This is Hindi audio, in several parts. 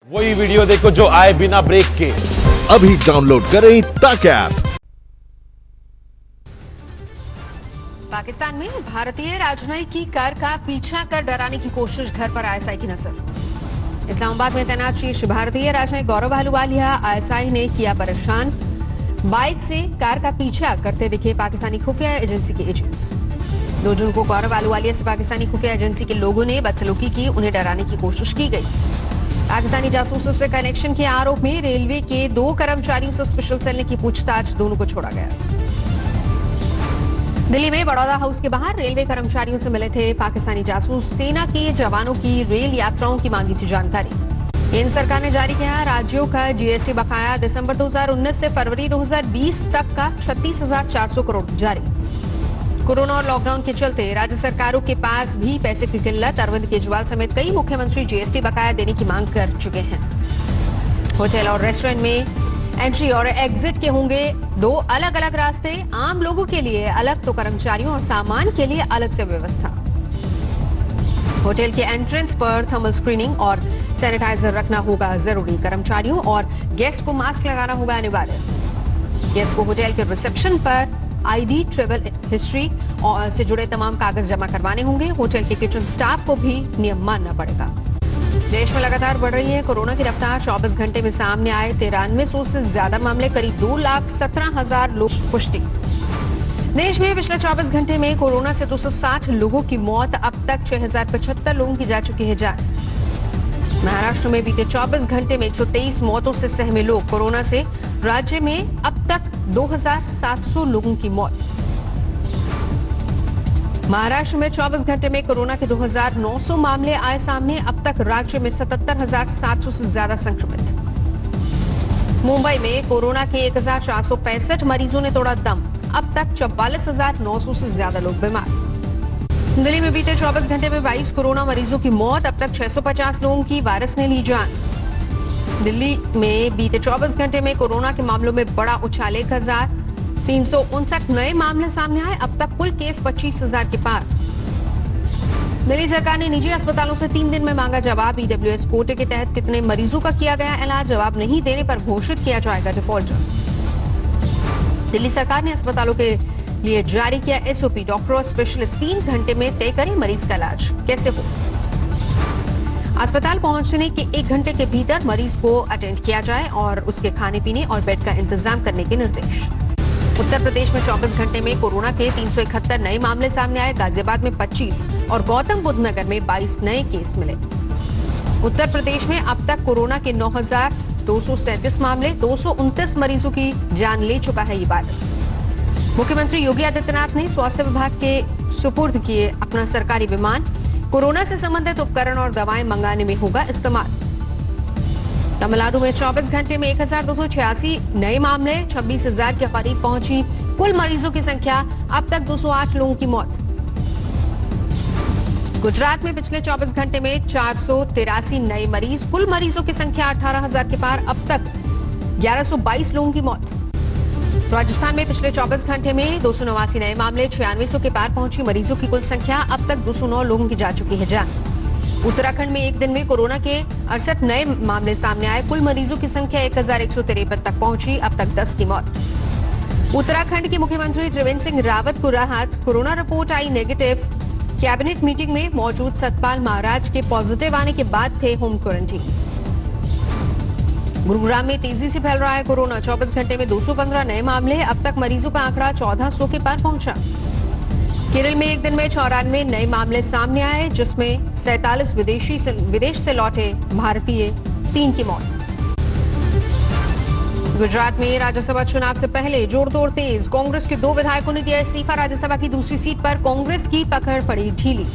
वही वीडियो देखो जो आए बिना ब्रेक के। अभी डाउनलोड करें तक ऐप। पाकिस्तान में भारतीय राजनयिक की कार का पीछा कर डराने की कोशिश, घर पर आईएसआई की नजर। इस्लामाबाद में तैनात शीर्ष भारतीय राजनयिक गौरव अहलुवालिया आईएसआई ने किया परेशान। बाइक से कार का पीछा करते दिखे पाकिस्तानी खुफिया एजेंसी के एजेंट्स। 2 जून को गौरव अहलुवालिया से पाकिस्तानी खुफिया एजेंसी के लोगों ने बदसलूकी की, उन्हें डराने की कोशिश की गई। पाकिस्तानी जासूसों से कनेक्शन के आरोप में रेलवे के 2 कर्मचारियों से स्पेशल सेल ने की पूछताछ, दोनों को छोड़ा गया। दिल्ली में बड़ौदा हाउस के बाहर रेलवे कर्मचारियों से मिले थे पाकिस्तानी जासूस। सेना के जवानों की रेल यात्राओं की मांगी थी जानकारी। केंद्र सरकार ने जारी किया राज्यों का जीएसटी बकाया दिसंबर 2019 से फरवरी 2020 तक का 36,400 करोड़ जारी। कोरोना और लॉकडाउन के चलते राज्य सरकारों के पास भी पैसे की किल्लत। अरविंद केजरीवाल समेत कई मुख्यमंत्री जीएसटी बकाया देने की मांग कर चुके हैं। होटल और रेस्टोरेंट में एंट्री और एग्जिट के होंगे 2 अलग अलग रास्ते, आम लोगों के लिए अलग तो कर्मचारियों और सामान के लिए अलग से व्यवस्था। होटल के एंट्रेंस पर थर्मल स्क्रीनिंग और सैनिटाइजर रखना होगा जरूरी। कर्मचारियों और गेस्ट को मास्क लगाना होगा अनिवार्य। गेस्ट को होटल के रिसेप्शन पर आईडी, ट्रेवल हिस्ट्री और से जुड़े तमाम कागज जमा करवाने होंगे। होटल के किचन स्टाफ को भी नियम मानना पड़ेगा। देश में लगातार बढ़ रही है कोरोना की रफ्तार। 24 घंटे में सामने आए 9300 से ज्यादा मामले, करीब 2,17,000 लोग पुष्टि। देश में पिछले 24 घंटे में कोरोना से 260 लोगों की मौत, अब तक 6,075 लोगों की जा चुकी है जान। महाराष्ट्र में बीते 24 घंटे में 123 मौतों से सहमे लोग कोरोना से। राज्य में अब तक 2,700 लोगों की मौत। महाराष्ट्र में 24 घंटे में कोरोना के 2,900 मामले आए सामने। अब तक राज्य में 77,700 से ज्यादा संक्रमित। मुंबई में कोरोना के 1,465 मरीजों ने तोड़ा दम। अब तक 44,900 से ज्यादा लोग बीमार। दिल्ली में बीते 24 घंटे में 22 कोरोना मरीजों की मौत। अब तक 650 लोगों की वायरस ने ली जान। दिल्ली में बीते 24 घंटे में कोरोना के मामलों में बड़ा उछाल, 1,359 नए मामले सामने आए। अब तक कुल केस 25,000 के पार। दिल्ली सरकार ने निजी अस्पतालों से 3 दिन में मांगा जवाब। ईडब्ल्यूएस कोटे के तहत कितने मरीजों का किया गया इलाज, जवाब नहीं देने पर घोषित किया जाएगा डिफॉल्टर। दिल्ली सरकार ने अस्पतालों के लिए जारी किया एसओपी। डॉक्टर और स्पेशलिस्ट 3 घंटे में तय करें मरीज का इलाज कैसे हो। अस्पताल पहुंचने के 1 घंटे के भीतर मरीज को अटेंड किया जाए और उसके खाने पीने और बेड का इंतजाम करने के निर्देश। उत्तर प्रदेश में 24 घंटे में कोरोना के 371 नए मामले सामने आए। गाजियाबाद में 25 और गौतम बुद्ध नगर में 22 नए केस मिले। उत्तर प्रदेश में अब तक कोरोना के 9,237 मामले, 229 मरीजों की जान ले चुका है ये वायरस। मुख्यमंत्री योगी आदित्यनाथ ने स्वास्थ्य विभाग के सुपुर्द किए अपना सरकारी विमान। कोरोना से संबंधित उपकरण और दवाएं मंगाने में होगा इस्तेमाल। तमिलनाडु में 24 घंटे में 1,286 नए मामले, 26,000 के करीब पहुंची कुल मरीजों की संख्या। अब तक 208 लोगों की मौत। गुजरात में पिछले 24 घंटे में 483 नए मरीज, कुल मरीजों की संख्या 18,000 के पार। अब तक 1,122 लोगों की मौत। राजस्थान में पिछले 24 घंटे में 289 नए मामले, 9600 के पार पहुंची मरीजों की कुल संख्या। अब तक 209 लोगों की जा चुकी है जान। उत्तराखंड में एक दिन में कोरोना के 68 नए मामले सामने आए। कुल मरीजों की संख्या 1,153 तक पहुंची। अब तक 10 की मौत। उत्तराखंड के मुख्यमंत्री त्रिवेंद्र सिंह रावत को राहत, कोरोना रिपोर्ट आई नेगेटिव। कैबिनेट मीटिंग में मौजूद सतपाल महाराज के पॉजिटिव आने के बाद थे होम क्वारंटीन। गुरुग्राम में तेजी से फैल रहा है कोरोना। 24 घंटे में 215 नए मामले। अब तक मरीजों का आंकड़ा 1,400 के पार पहुंचा। केरल में एक दिन में 94 नए मामले सामने आए, जिसमें 47 विदेश से लौटे भारतीय, 3 की मौत। गुजरात में राज्यसभा चुनाव से पहले जोड़तोड़ तेज। कांग्रेस के 2 विधायकों ने दिया इस्तीफा। राज्यसभा की दूसरी सीट पर कांग्रेस की पकड़ पड़ी ढीली।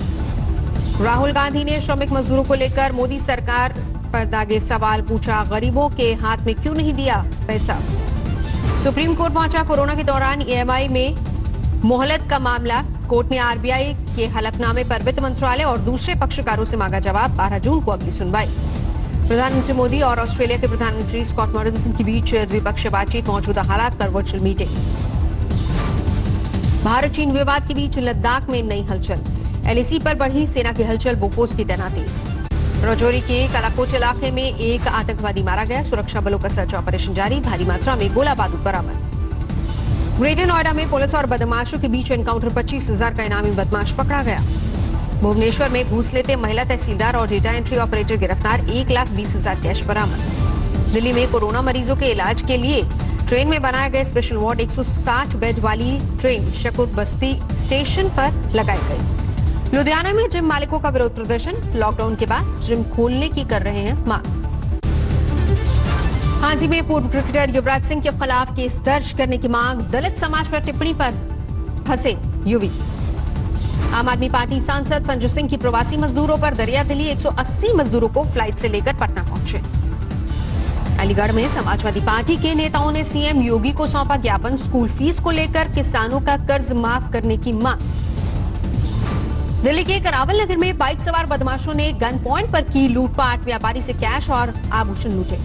राहुल गांधी ने श्रमिक मजदूरों को लेकर मोदी सरकार पर दागे सवाल, पूछा गरीबों के हाथ में क्यों नहीं दिया पैसा। सुप्रीम कोर्ट पहुंचा कोरोना के दौरान ईएमआई में मोहलत का मामला। कोर्ट ने आरबीआई के हलफनामे पर वित्त मंत्रालय और दूसरे पक्षकारों से मांगा जवाब। 12 जून को अगली सुनवाई। प्रधानमंत्री मोदी और ऑस्ट्रेलिया के प्रधानमंत्री स्कॉट मॉरिसन के बीच द्विपक्षीय बातचीत, मौजूदा हालात पर वर्चुअल मीटिंग। भारत चीन विवाद के बीच लद्दाख में नई हलचल। एलएसी पर बढ़ी सेना की हलचल, बोफोर्स की तैनाती। राजौरी के कलाकोच इलाके में एक आतंकवादी मारा गया। सुरक्षा बलों का सर्च ऑपरेशन जारी। भारी मात्रा में गोला बारूद बरामद। ग्रेटर नोएडा में पुलिस और बदमाशों के बीच एनकाउंटर। 25,000 का इनामी बदमाश पकड़ा गया। भुवनेश्वर में घूस लेते महिला तहसीलदार और डेटा एंट्री ऑपरेटर गिरफ्तार। 1,20,000 कैश बरामद। दिल्ली में कोरोना मरीजों के इलाज के लिए ट्रेन में बनाया गया स्पेशल वार्ड। 160 बेड वाली ट्रेन शकूर बस्ती स्टेशन पर लगाई गई। लुधियाना में जिम मालिकों का विरोध प्रदर्शन। लॉकडाउन के बाद जिम खोलने की कर रहे हैं मांग। हांसी में पूर्व क्रिकेटर युवराज सिंह के खिलाफ केस दर्ज करने की मांग। दलित समाज पर टिप्पणी पर फंसे यूवी। आम आदमी पार्टी सांसद संजय सिंह की प्रवासी मजदूरों पर दरियादिली। 180 मजदूरों को फ्लाइट से लेकर पटना पहुंचे। अलीगढ़ में समाजवादी पार्टी के नेताओं ने सीएम योगी को सौंपा ज्ञापन। स्कूल फीस को लेकर किसानों का कर्ज माफ करने की मांग। दिल्ली के करावल नगर में बाइक सवार बदमाशों ने गन पॉइंट पर की लूटपाट। व्यापारी से कैश और आभूषण लूटे।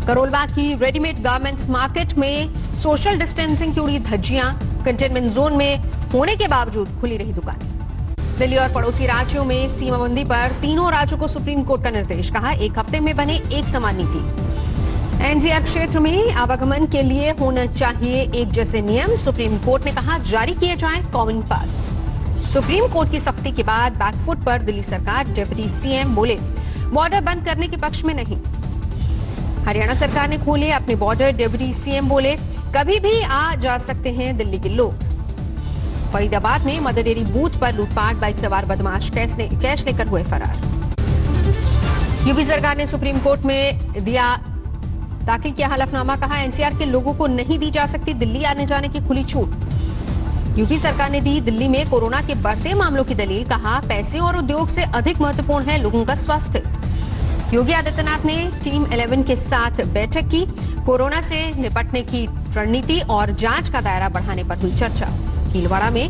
करोलबाग की रेडीमेड गारमेंट्स मार्केट में सोशल डिस्टेंसिंग की उड़ी धज्जियां। कंटेनमेंट जोन में होने के बावजूद खुली रही दुकान। दिल्ली और पड़ोसी राज्यों में सीमाबंदी पर तीनों राज्यों को सुप्रीम कोर्ट का निर्देश। कहा, एक हफ्ते में बने एक समान नीति। एनसीआर क्षेत्र में आवागमन के लिए होना चाहिए एक जैसे नियम। सुप्रीम कोर्ट ने कहा, जारी किए जाएं कॉमन पास। सुप्रीम कोर्ट की सख्ती के बाद बैकफुट पर दिल्ली सरकार। डिप्टी सीएम बोले, बॉर्डर बंद करने के पक्ष में नहीं। हरियाणा सरकार ने खोले अपने बॉर्डर। डिप्टी सीएम बोले, कभी भी आ जा सकते हैं दिल्ली के लोग। फरीदाबाद में मदर डेयरी बूथ पर लूटपाट। बाइक सवार बदमाश कैश लेकर हुए फरार। यूपी सरकार ने सुप्रीम कोर्ट में दाखिल किया हलफनामा। कहा, एनसीआर के लोगों को नहीं दी जा सकती दिल्ली आने जाने की खुली छूट। यूपी सरकार ने दी दिल्ली में कोरोना के बढ़ते मामलों की दलील। कहा, पैसे और उद्योग से अधिक महत्वपूर्ण है लोगों का स्वास्थ्य। योगी आदित्यनाथ ने टीम 11 के साथ बैठक की। कोरोना से निपटने की रणनीति और जांच का दायरा बढ़ाने पर हुई चर्चा। भीलवाड़ा में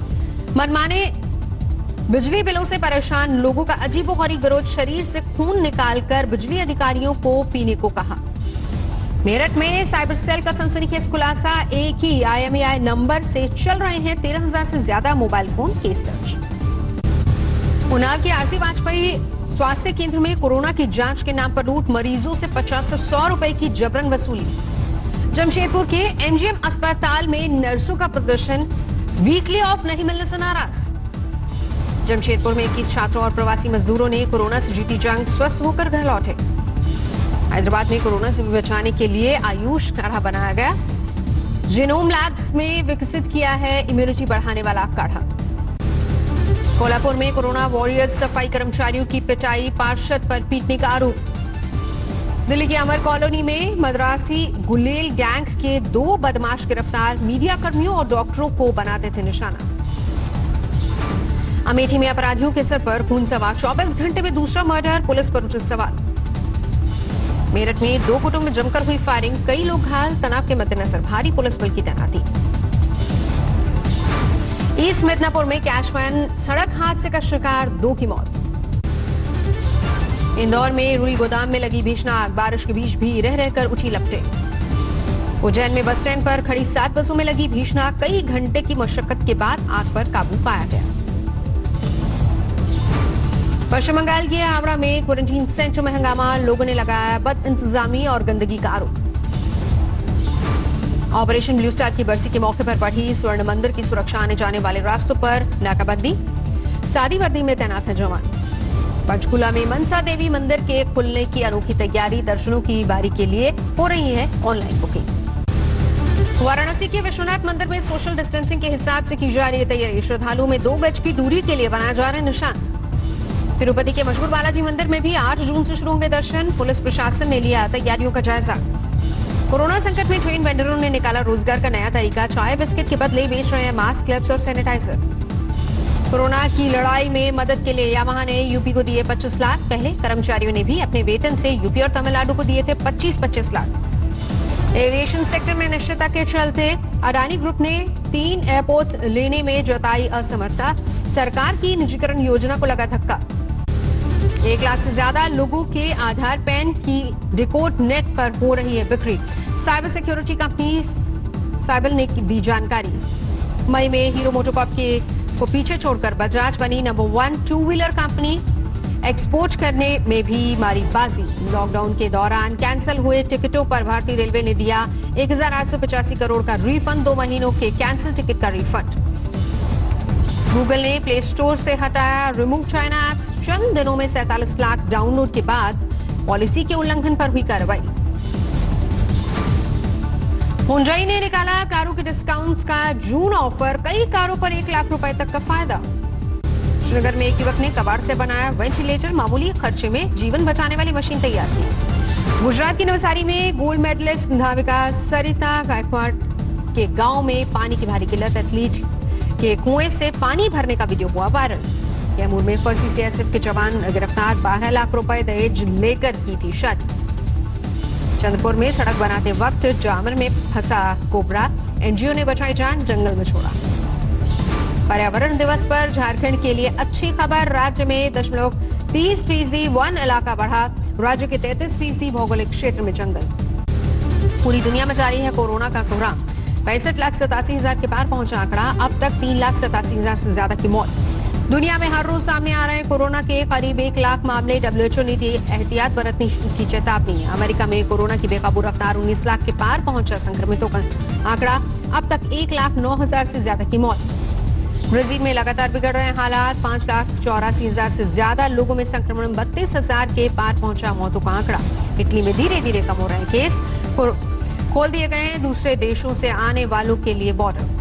मनमाने बिजली बिलों से परेशान लोगों का अजीबोगरीब विरोध। शरीर से खून निकालकर बिजली अधिकारियों को पीने को कहा। मेरठ में साइबर सेल का सनसनीखेज खुलासा। एक ही IMEI नंबर से चल रहे हैं 13,000 से ज्यादा मोबाइल फोन। केस दर्ज। उन्नाव के आरसी वाजपेयी स्वास्थ्य केंद्र में कोरोना की जांच के नाम पर लूट। मरीजों से 50 से 100 रुपए की जबरन वसूली। जमशेदपुर के MGM अस्पताल में नर्सों का प्रदर्शन। वीकली ऑफ नहीं मिलने से नाराज। जमशेदपुर में 21 छात्रों और प्रवासी मजदूरों ने कोरोना से जीती जंग। स्वस्थ होकर घर लौटे। हैदराबाद में कोरोना से बचाने के लिए आयुष काढ़ा बनाया गया। जीनोम लैब्स में विकसित किया है इम्यूनिटी बढ़ाने वाला काढ़ा। कोल्हापुर में कोरोना वॉरियर्स सफाई कर्मचारियों की पिटाई। पार्षद पर पीटने का आरोप। दिल्ली के अमर कॉलोनी में मद्रासी गुलेल गैंग के 2 बदमाश गिरफ्तार। मीडिया कर्मियों और डॉक्टरों को बनाते थे निशाना। अमेठी में अपराधियों के सर पर खून सवार। 24 घंटे में दूसरा मर्डर। पुलिस पर उठे सवाल। मेरठ में 2 गुटों में जमकर हुई फायरिंग। कई लोग घायल। तनाव के मद्देनजर भारी पुलिस बल की तैनाती। ईस्ट मिदनापुर में कैशमैन सड़क हादसे का शिकार। 2 की मौत। इंदौर में रुई गोदाम में लगी भीषण आग। बारिश के बीच भी रह रहकर उठी लपटें। उज्जैन में बस स्टैंड पर खड़ी 7 बसों में लगी भीषण आग। कई घंटे की मशक्कत के बाद आग पर काबू पाया गया। पश्चिम बंगाल के हावड़ा में क्वारंटीन सेंटर में हंगामा। लोगों ने लगाया बद इंतजामी और गंदगी का आरोप। ऑपरेशन ब्लू स्टार की बरसी के मौके पर बढ़ी स्वर्ण मंदिर की सुरक्षा। आने जाने वाले रास्तों पर नाकाबंदी। सादी वर्दी में तैनात है जवान। पंचकुला में मनसा देवी मंदिर के खुलने की अनोखी तैयारी। दर्शनों की बारी के लिए हो रही है ऑनलाइन बुकिंग। वाराणसी के विश्वनाथ मंदिर में सोशल डिस्टेंसिंग के हिसाब से की जा रही है तैयारी। श्रद्धालुओं में 2 गज की दूरी के लिए बनाए जा रहे निशान। तिरुपति के मशहूर बालाजी मंदिर में भी 8 जून से शुरू होंगे दर्शन। पुलिस प्रशासन ने लिया तैयारियों का जायजा। कोरोना संकट में ट्रेन वेंडरों ने निकाला रोजगार का नया तरीका। चाय बिस्किट के बदले बेच रहे हैं मास्क, ग्लव्स और सैनिटाइजर। कोरोना की लड़ाई में मदद के लिए यामाहा ने यूपी को दिए 25 लाख। पहले कर्मचारियों ने भी अपने वेतन से यूपी और तमिलनाडु को दिए थे 25-25 लाख। एविएशन सेक्टर में अनिश्चितता के चलते अडानी ग्रुप ने 3 एयरपोर्ट्स लेने में जताई असमर्थता। सरकार की निजीकरण योजना को लगा धक्का। 1 लाख से ज्यादा लोगों के आधार पैन की रिकॉर्ड नेट पर हो रही है बिक्री। साइबर सिक्योरिटी कंपनी साइबर ने दी जानकारी। मई में हीरो मोटोकॉर्प को पीछे छोड़कर बजाज बनी नंबर 1 2 व्हीलर कंपनी। एक्सपोर्ट करने में भी मारी बाजी। लॉकडाउन के दौरान कैंसिल हुए टिकटों पर भारतीय रेलवे ने दिया 1885 करोड़ का रिफंड, 2 महीनों के कैंसिल टिकट का रिफंड। गूगल ने प्ले स्टोर से हटाया रिमूव चाइना ऐप्स, चंद दिनों में 47 लाख डाउनलोड के बाद पॉलिसी के उल्लंघन पर हुई कार्रवाई। हुंडई ने निकाला कारों के डिस्काउंट का जून ऑफर, कई कारों पर 1 लाख रुपए तक का फायदा। श्रीनगर में एक युवक ने कबाड़ से बनाया वेंटिलेटर, मामूली खर्चे में जीवन बचाने वाली मशीन तैयार की। गुजरात की नवसारी में गोल्ड मेडलिस्ट धाविका सरिता गायकवाड़ के गांव में पानी की भारी किल्लत, एथलीट के कुएं से पानी भरने का वीडियो हुआ वायरल। कैमूर में फर्जी सीआईएसएफ के जवान गिरफ्तार, 12 लाख रुपए दहेज लेकर की थी शादी। चंद्रपुर में सड़क बनाते वक्त जामर में फंसा कोबरा, एनजीओ ने बचाई जान, जंगल में छोड़ा। पर्यावरण दिवस पर झारखंड के लिए अच्छी खबर, राज्य में 30% वन इलाका बढ़ा, राज्य के 33% भौगोलिक क्षेत्र में जंगल। पूरी दुनिया में जारी है कोरोना का कोहराम, 65,87,000 के पार पहुंचा आंकड़ा, अब तक 3,87,000 से ज्यादा की मौत। दुनिया में हर रोज सामने आ रहे हैं कोरोना के करीब 1 लाख मामले, डब्ल्यूएचओ ने दी एहतियात बरतने की चेतावनी। अमेरिका में कोरोना की बेकाबू रफ्तार 19 लाख के पार पहुंचा, संक्रमितों का आंकड़ा, अब तक 1,09,000 से ज्यादा की मौत। ब्राजील में लगातार बिगड़ रहे हालात, 5,84,000 से ज्यादा लोगों में संक्रमण, 32,000 के पार पहुंचा मौतों का आंकड़ा। इटली में धीरे धीरे कम हो रहे हैं केस, खोल दिए गए हैं दूसरे देशों से आने वालों के लिए बॉर्डर।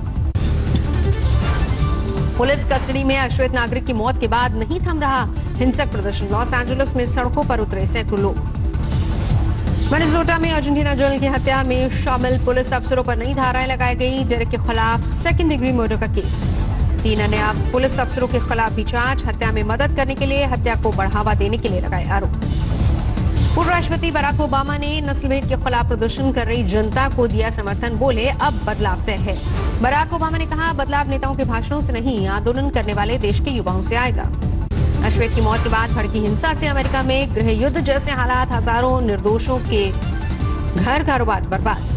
पुलिस कस्टडी में अश्वेत नागरिक की मौत के बाद नहीं थम रहा हिंसक प्रदर्शन, लॉस एंजलिस में सड़कों पर उतरे सैकड़ों लोग। मिनेसोटा में अर्जेंटीना जर्नल की हत्या में शामिल पुलिस अफसरों पर नई धाराएं लगाई गई, डेरेक के खिलाफ 2nd डिग्री मर्डर का केस। 3 अन्य पुलिस अफसरों के खिलाफ भी जांच, हत्या में मदद करने के लिए, हत्या को बढ़ावा देने के लिए लगाए आरोप। पूर्व राष्ट्रपति बराक ओबामा ने नस्लभेद के खिलाफ प्रदर्शन कर रही जनता को दिया समर्थन, बोले अब बदलाव तय है। बराक ओबामा ने कहा, बदलाव नेताओं के भाषणों से नहीं, आंदोलन करने वाले देश के युवाओं से आएगा। अश्वेत की मौत के बाद भड़की हिंसा से अमेरिका में गृह युद्ध जैसे हालात, हजारों निर्दोषों के घर कारोबार बर्बाद।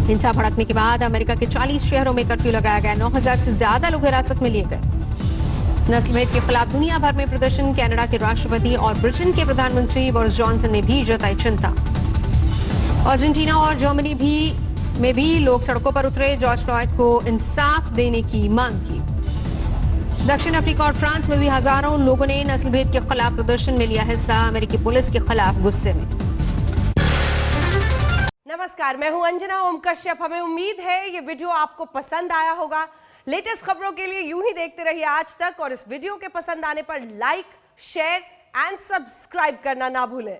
हिंसा भड़कने के बाद अमेरिका के 40 शहरों में कर्फ्यू लगाया गया, 9,000 से ज्यादा लोग हिरासत में लिए गए। नस्लभेद के खिलाफ दुनिया भर में प्रदर्शन, कनाडा के राष्ट्रपति और ब्रिटेन के प्रधानमंत्री बोरिस जॉनसन ने भी जताई चिंता। अर्जेंटीना और जर्मनी में भी लोग सड़कों पर उतरे, जॉर्ज फ्लॉयड को इंसाफ देने की मांग की। दक्षिण अफ्रीका और फ्रांस में भी हजारों लोगों ने नस्लभेद के खिलाफ प्रदर्शन में लिया हिस्सा, अमेरिकी पुलिस के खिलाफ गुस्से में। नमस्कार, मैं हूं अंजना ओम कश्यप। हमें उम्मीद है ये वीडियो आपको पसंद आया होगा। लेटेस्ट खबरों के लिए यूं ही देखते रहिए आज तक, और इस वीडियो के पसंद आने पर लाइक, शेयर एंड सब्सक्राइब करना ना भूलें।